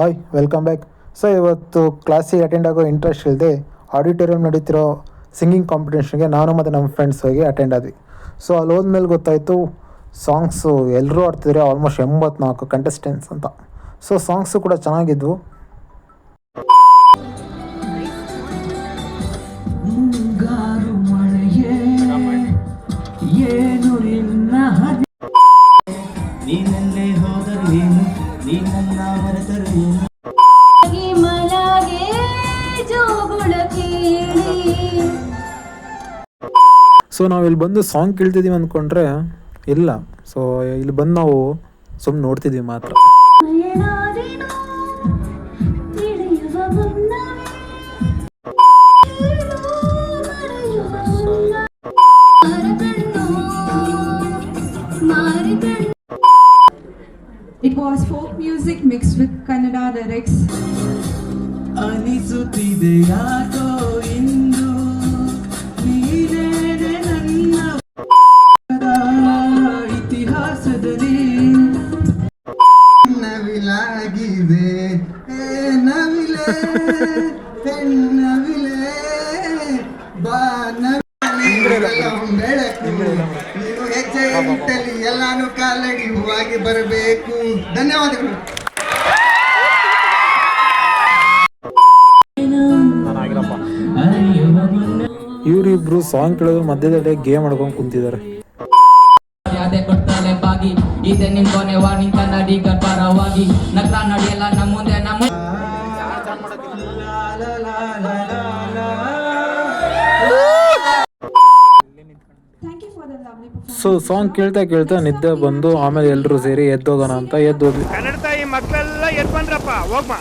Hi welcome back. So ಇವತ್ತು ಕ್ಲಾಸಿಗೆ attend ಆಗೋ ಇಂಟ್ರೆಸ್ಟ್ ಇಲ್ಲದೆ ಆಡಿಟೋರಿಯಂ ನಡೀತಿರೋ ಸಿಂಗಿಂಗ್ ಕಾಂಪಿಟೇಷನ್ಗೆ ನಾನು ಮತ್ತು ನಮ್ಮ ಫ್ರೆಂಡ್ಸ್ ಹೋಗಿ ಅಟೆಂಡ್ ಆದ್ವಿ. ಸೊ ಅಲ್ಲಿ ಹೋದ್ಮೇಲೆ ಗೊತ್ತಾಯಿತು ಸಾಂಗ್ಸು ಎಲ್ಲರೂ ಆಡ್ತಿದ್ರೆ ಆಲ್ಮೋಸ್ಟ್ 84 ಕಂಟೆಸ್ಟೆಂಟ್ಸ್ ಅಂತ. ಸೊ ಸಾಂಗ್ಸು ಕೂಡ ಚೆನ್ನಾಗಿದ್ವು. ಸೊ ನಾವು ಇಲ್ಲಿ ಬಂದು ಸಾಂಗ್ ಕೇಳ್ತಿದ್ದೀವಿ ಅಂದ್ಕೊಂಡ್ರೆ ಇಲ್ಲ. ಸೊ ಇಲ್ಲಿ ಬಂದು ನಾವು ಸುಮ್ಮನೆ ನೋಡ್ತಿದ್ದೀವಿ ಮಾತ್ರ. It was folk music mixed with Kannada lyrics. ಅನಿಸುತ್ತಿದೆ ಯಾಕೋ ಇಂದು ನೀನೇನೆ ನನ್ನ ಇತಿಹಾಸದಲ್ಲಿ ನವಿಲಾಗಿದೆ ನವಿಲೆ ನವಿಲೆ ಬಾ ಬೆಳಕು ನೀನು ಹೆಜ್ಜೆ ಇಟ್ಟಲ್ಲಿ ಎಲ್ಲಾನು ಕಾಲಡಿ ಹೂವಾಗಿ ಬರಬೇಕು. ಧನ್ಯವಾದಗಳು. ಇವರಿಬ್ರು ಸಾಂಗ್ ಕೇಳೋದ್ರ ಮಧ್ಯದಲ್ಲಿ ಗೇಮ್ ಆಡ್ಕೊಂಡು ಕುಂತಿದ್ದಾರೆ. ಇದೆ ನಿಮ್ ಕೊನೆ ವಾಣಿ ಕನ್ನಡಿಗರ ಪರವಾಗಿ ನಗ್ರ ನಡೆಯಲ್ಲ ನಮ್ಮ ಮುಂದೆ ನಮ್ಮ ಸೊ ಸಾಂಗ್ ಕೇಳ್ತಾ ಕೇಳ್ತಾ ನಿದ್ದೆ ಬಂದು ಆಮೇಲೆ ಎಲ್ಲರೂ ಸೇರಿ ಎದ್ದೋಗೋಣ ಅಂತ ಎದ್ದೋದ್ವಿ. ಕನ್ನಡ ತಾಯಿ ಮಕ್ಕಳೆಲ್ಲ ಎದ್ದು ಬಂದ್ರಪ್ಪ ಹೋಗ್ಮ.